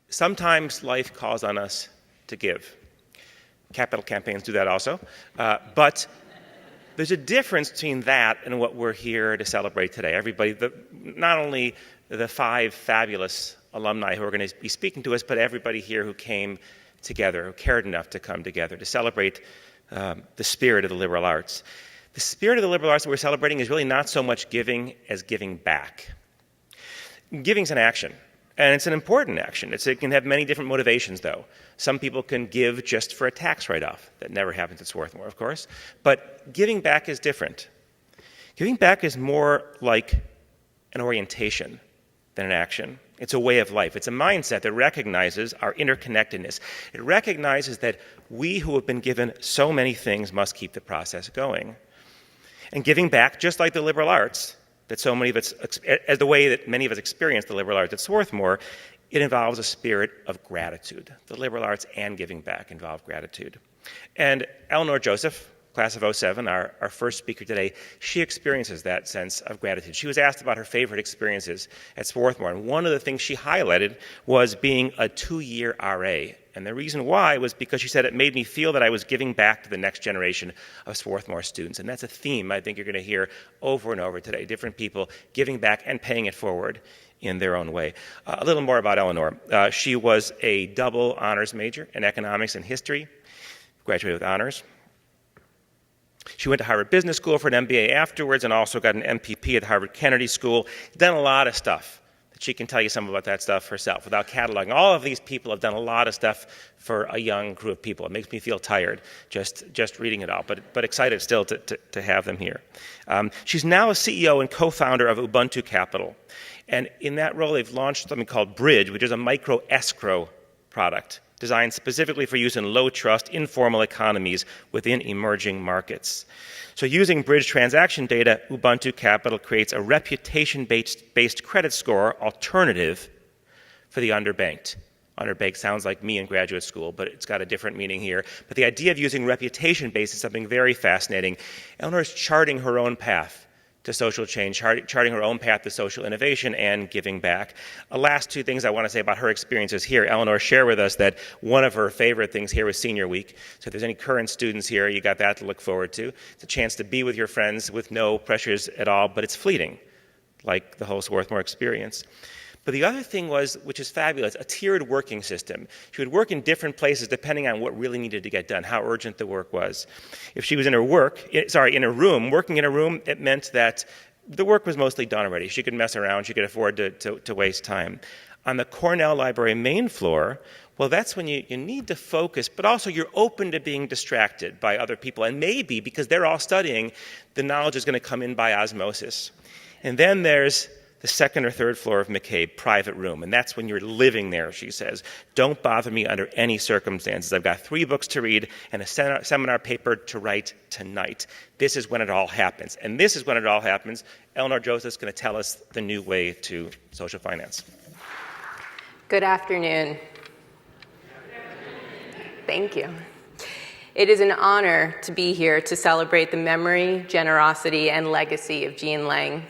Sometimes life calls on us to give. Capital campaigns do that also. But there's a difference between that and what we're here to celebrate today. Everybody, not only the 5 fabulous alumni who are going to be speaking to us, but everybody here who came together, who cared enough to come together to celebrate the spirit of the liberal arts. The spirit of the liberal arts that we're celebrating is really not so much giving as giving back. Giving's an action, and it's an important action. It can have many different motivations, though. Some people can give just for a tax write-off. That never happens at Swarthmore, of course. But giving back is different. Giving back is more like an orientation than an action. It's a way of life. It's a mindset that recognizes our interconnectedness. It recognizes that we who have been given so many things must keep the process going. And giving back, just like the liberal arts, that so many of us, as the way that many of us experience the liberal arts at Swarthmore, it involves a spirit of gratitude. The liberal arts and giving back involve gratitude. And Eleanor Joseph, class of '07, our first speaker today, she experiences that sense of gratitude. She was asked about her favorite experiences at Swarthmore, and one of the things she highlighted was being a 2-year RA. And the reason why was because she said it made me feel that I was giving back to the next generation of Swarthmore students. And that's a theme I think you're going to hear over and over today, different people giving back and paying it forward in their own way. A little more about Eleanor. She was a double honors major in economics and history, graduated with honors. She went to Harvard Business School for an M.B.A. afterwards and also got an MPP at Harvard Kennedy School. Done a lot of stuff. She can tell you some about that stuff herself without cataloging. All of these people have done a lot of stuff for a young crew of people. It makes me feel tired just reading it all, but excited still to have them here. She's now a CEO and co-founder of Ubuntu Capital. And in that role, they've launched something called Bridge, which is a micro-escrow product designed specifically for use in low-trust, informal economies within emerging markets. So using Bridge transaction data, Ubuntu Capital creates a reputation-based credit score alternative for the underbanked. Underbanked sounds like me in graduate school, but it's got a different meaning here. But the idea of using reputation-based is something very fascinating. Eleanor is charting her own path to social change, charting her own path to social innovation and giving back. Last 2 things I want to say about her experiences here. Eleanor shared with us that one of her favorite things here was senior week. So if there's any current students here, you got that to look forward to. It's a chance to be with your friends with no pressures at all, but it's fleeting, like the whole Swarthmore experience. But the other thing was, which is fabulous, a tiered working system. She would work in different places depending on what really needed to get done, how urgent the work was. If she was in her room, working in a room, it meant that the work was mostly done already. She could mess around, she could afford to waste time. On the Cornell Library main floor, well, that's when you need to focus, but also you're open to being distracted by other people. And maybe, because they're all studying, the knowledge is going to come in by osmosis. And then there's the 2nd or 3rd floor of McCabe, private room. And that's when you're living there, she says. Don't bother me under any circumstances. I've got 3 books to read and a seminar paper to write tonight. This is when it all happens. And this is when it all happens. Eleanor Joseph's going to tell us the new way to social finance. Good afternoon. Thank you. It is an honor to be here to celebrate the memory, generosity, and legacy of Jean Lang.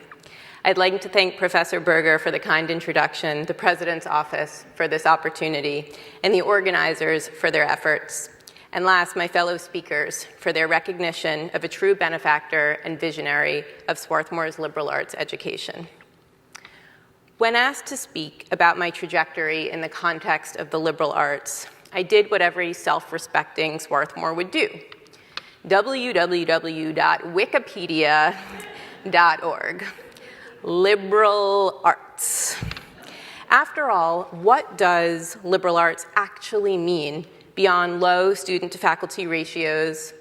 I'd like to thank Professor Berger for the kind introduction, the President's Office for this opportunity, and the organizers for their efforts. And last, my fellow speakers for their recognition of a true benefactor and visionary of Swarthmore's liberal arts education. When asked to speak about my trajectory in the context of the liberal arts, I did what every self-respecting Swarthmore would do. www.wikipedia.org. Liberal arts. After all, what does liberal arts actually mean beyond low student-to-faculty ratios,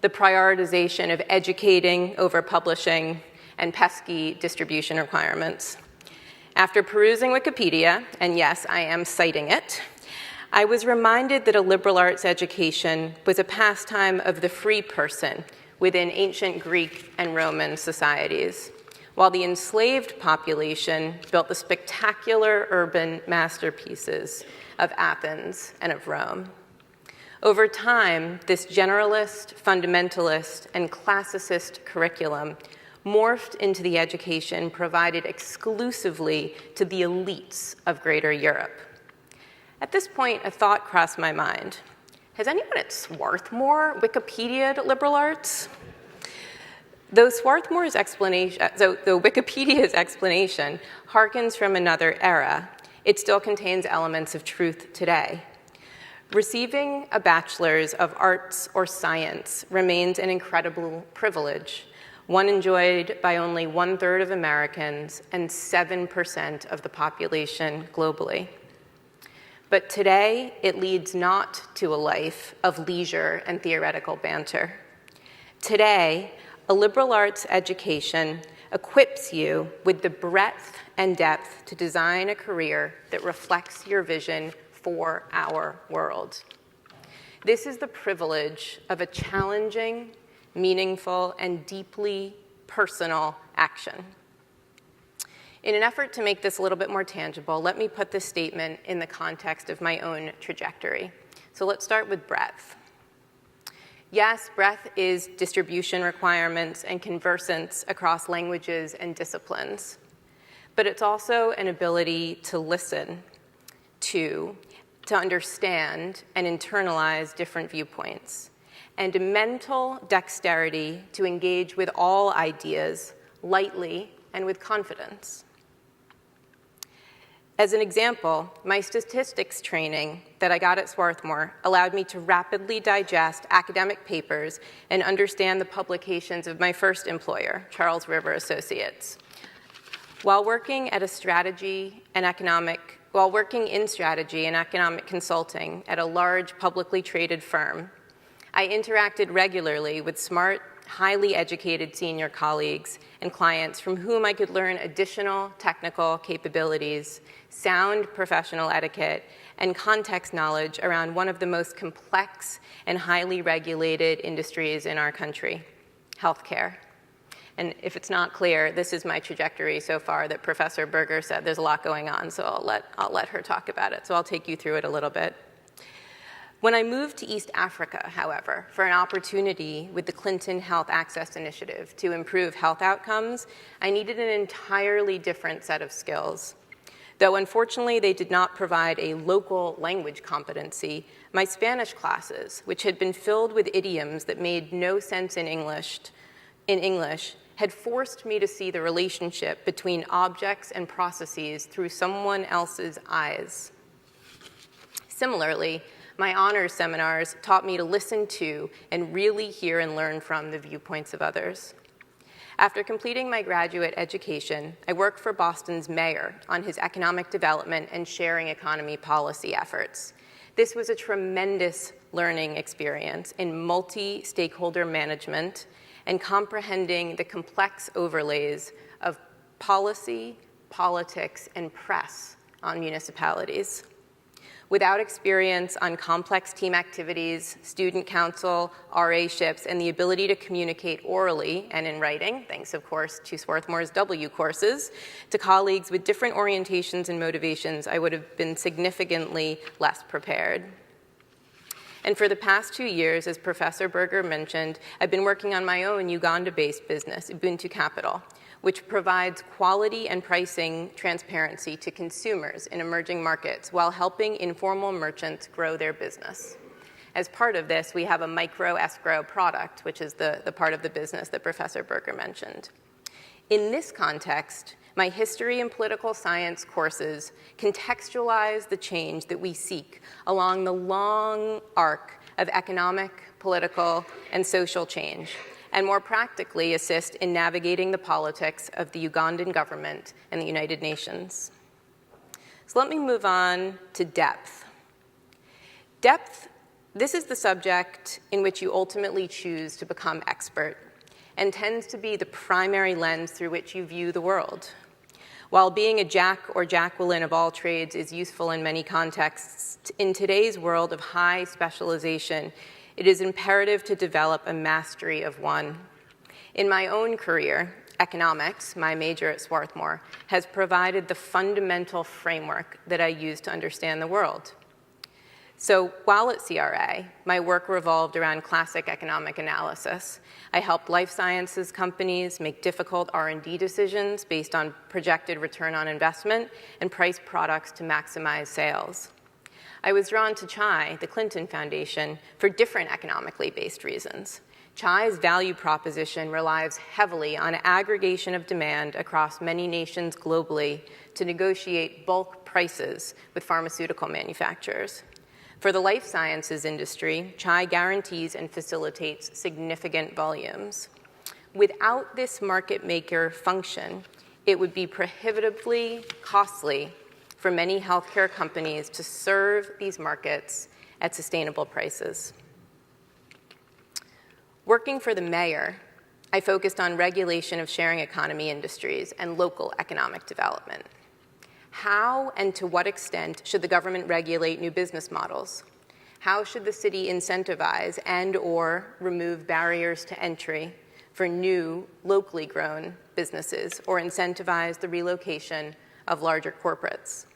the prioritization of educating over publishing, and pesky distribution requirements? After perusing Wikipedia, and yes, I am citing it, I was reminded that a liberal arts education was a pastime of the free person within ancient Greek and Roman societies, while the enslaved population built the spectacular urban masterpieces of Athens and of Rome. Over time, this generalist, fundamentalist, and classicist curriculum morphed into the education provided exclusively to the elites of Greater Europe. At this point, a thought crossed my mind. Has anyone at Swarthmore Wikipedia'd liberal arts? Though Wikipedia's explanation harkens from another era, it still contains elements of truth today. Receiving a bachelor's of arts or science remains an incredible privilege, one enjoyed by only 1/3 of Americans and 7% of the population globally. But today, it leads not to a life of leisure and theoretical banter. Today, a liberal arts education equips you with the breadth and depth to design a career that reflects your vision for our world. This is the privilege of a challenging, meaningful, and deeply personal action. In an effort to make this a little bit more tangible, let me put this statement in the context of my own trajectory. So let's start with breadth. Yes, breadth is distribution requirements and conversance across languages and disciplines, but it's also an ability to listen to understand and internalize different viewpoints, and a mental dexterity to engage with all ideas lightly and with confidence. As an example, my statistics training that I got at Swarthmore allowed me to rapidly digest academic papers and understand the publications of my first employer, Charles River Associates. While working in strategy and economic consulting at a large publicly traded firm, I interacted regularly with smart, highly educated senior colleagues and clients from whom I could learn additional technical capabilities, sound professional etiquette, and context knowledge around one of the most complex and highly regulated industries in our country, healthcare. And if it's not clear, this is my trajectory so far that Professor Berger said there's a lot going on, so I'll let her talk about it. So I'll take you through it a little bit. When I moved to East Africa, however, for an opportunity with the Clinton Health Access Initiative to improve health outcomes, I needed an entirely different set of skills. Though unfortunately they did not provide a local language competency, my Spanish classes, which had been filled with idioms that made no sense in English, had forced me to see the relationship between objects and processes through someone else's eyes. Similarly, my honors seminars taught me to listen to and really hear and learn from the viewpoints of others. After completing my graduate education, I worked for Boston's mayor on his economic development and sharing economy policy efforts. This was a tremendous learning experience in multi-stakeholder management and comprehending the complex overlays of policy, politics, and press on municipalities. Without experience on complex team activities, student council, RA-ships, and the ability to communicate orally and in writing, thanks of course to Swarthmore's W courses, to colleagues with different orientations and motivations, I would have been significantly less prepared. And for the past 2 years, as Professor Berger mentioned, I've been working on my own Uganda-based business, Ubuntu Capital, which provides quality and pricing transparency to consumers in emerging markets while helping informal merchants grow their business. As part of this, we have a micro-escrow product, which is the part of the business that Professor Berger mentioned. In this context, my history and political science courses contextualize the change that we seek along the long arc of economic, political, and social change, and more practically assist in navigating the politics of the Ugandan government and the United Nations. So let me move on to depth. Depth, this is the subject in which you ultimately choose to become expert and tends to be the primary lens through which you view the world. While being a Jack or Jacqueline of all trades is useful in many contexts, in today's world of high specialization, it is imperative to develop a mastery of one. In my own career, economics, my major at Swarthmore, has provided the fundamental framework that I use to understand the world. So while at CRA, my work revolved around classic economic analysis. I helped life sciences companies make difficult R&D decisions based on projected return on investment and price products to maximize sales. I was drawn to Chai, the Clinton Foundation, for different economically based reasons. Chai's value proposition relies heavily on aggregation of demand across many nations globally to negotiate bulk prices with pharmaceutical manufacturers. For the life sciences industry, Chai guarantees and facilitates significant volumes. Without this market maker function, it would be prohibitively costly for many healthcare companies to serve these markets at sustainable prices. Working for the mayor, I focused on regulation of sharing economy industries and local economic development. How and to what extent should the government regulate new business models? How should the city incentivize and/or remove barriers to entry for new, locally grown businesses or incentivize the relocation of larger corporates?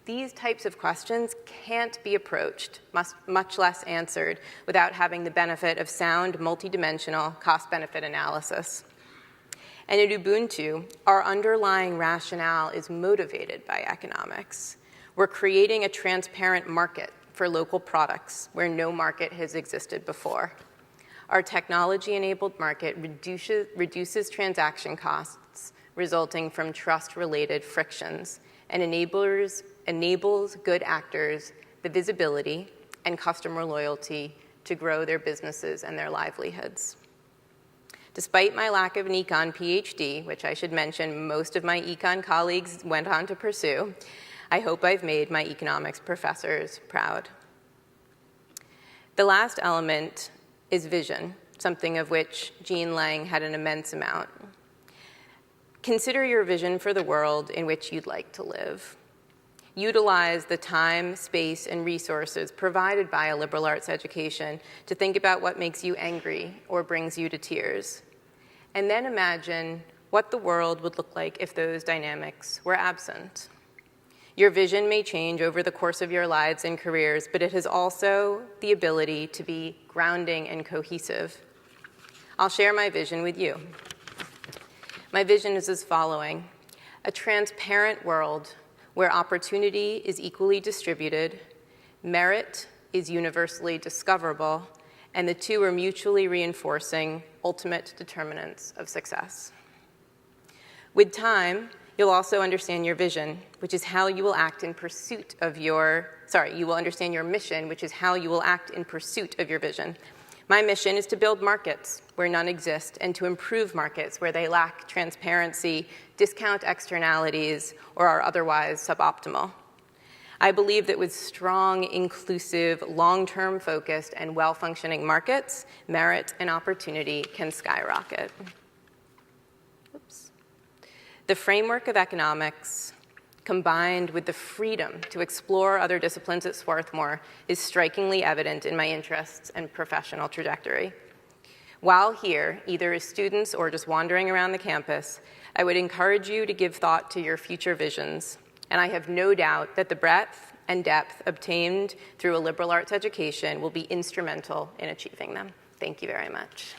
These types of questions can't be approached, much less answered, without having the benefit of sound, multidimensional cost-benefit analysis. And at Ubuntu, our underlying rationale is motivated by economics. We're creating a transparent market for local products where no market has existed before. Our technology-enabled market reduces transaction costs resulting from trust-related frictions and enables good actors the visibility and customer loyalty to grow their businesses and their livelihoods. Despite my lack of an econ PhD, which I should mention most of my econ colleagues went on to pursue, I hope I've made my economics professors proud. The last element is vision, something of which Jean Lang had an immense amount. Consider your vision for the world in which you'd like to live. Utilize the time, space, and resources provided by a liberal arts education to think about what makes you angry or brings you to tears. And then imagine what the world would look like if those dynamics were absent. Your vision may change over the course of your lives and careers, but it has also the ability to be grounding and cohesive. I'll share my vision with you. My vision is as following: a transparent world where opportunity is equally distributed, merit is universally discoverable, and the two are mutually reinforcing ultimate determinants of success. With time, you'll also understand your vision, which is how you will act in pursuit of you will understand your mission, which is how you will act in pursuit of your vision. My mission is to build markets where none exist and to improve markets where they lack transparency, discount externalities, or are otherwise suboptimal. I believe that with strong, inclusive, long-term focused, and well-functioning markets, merit and opportunity can skyrocket. Oops. The framework of economics, combined with the freedom to explore other disciplines at Swarthmore, is strikingly evident in my interests and professional trajectory. While here, either as students or just wandering around the campus, I would encourage you to give thought to your future visions, and I have no doubt that the breadth and depth obtained through a liberal arts education will be instrumental in achieving them. Thank you very much.